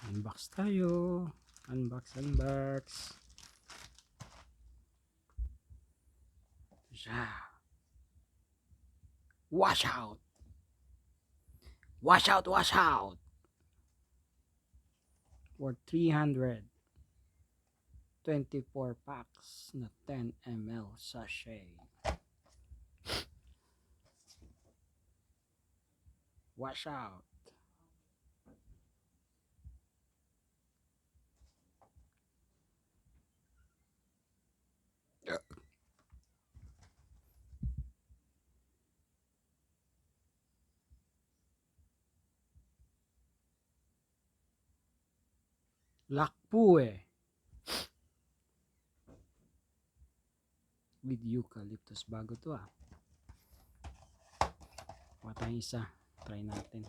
Unbox tayo. Unbox. Siya. Wash out. For 324 packs na 10 ml sachet. Wash out. Lakpu with eucalyptus. Bago to Kuha tayong isa. Try natin.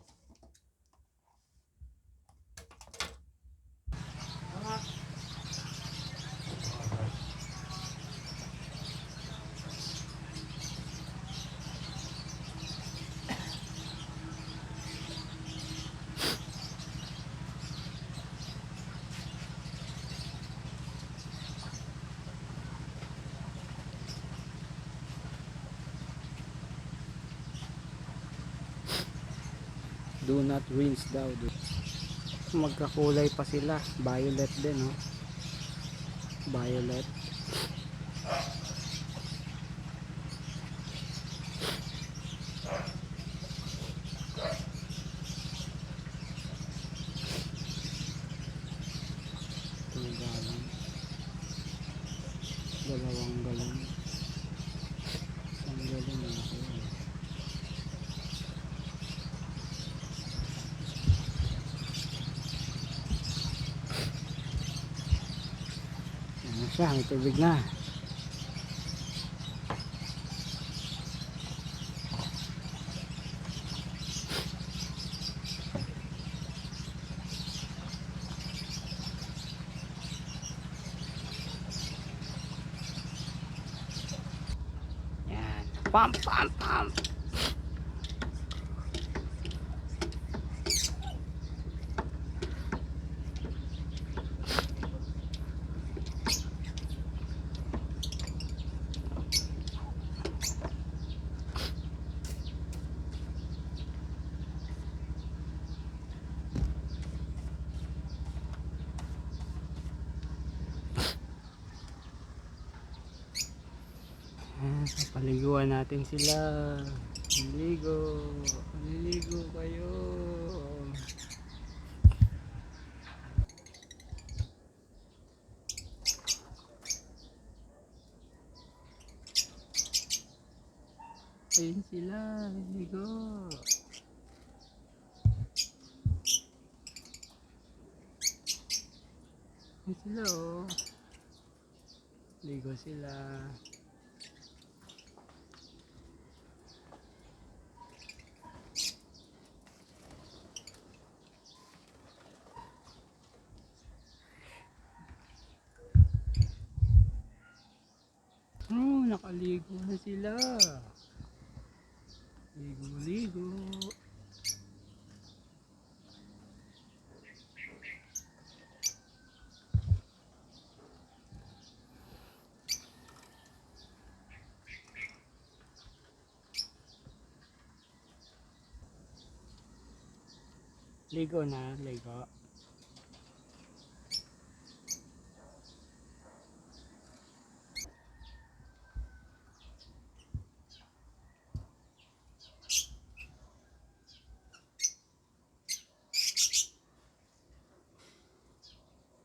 Do not rinse daw. Magkakulay pa sila. Violet din, Violet. Ito galon. 2 galon. 1 galon na ako. Ayan siya, may tubig na. Yan. Pump. Paliguan natin sila. Maliligo kayo. Ayun sila, ligo. Ayun sila, ligo sila. Nakaligo na sila. Ligo. Ligo na.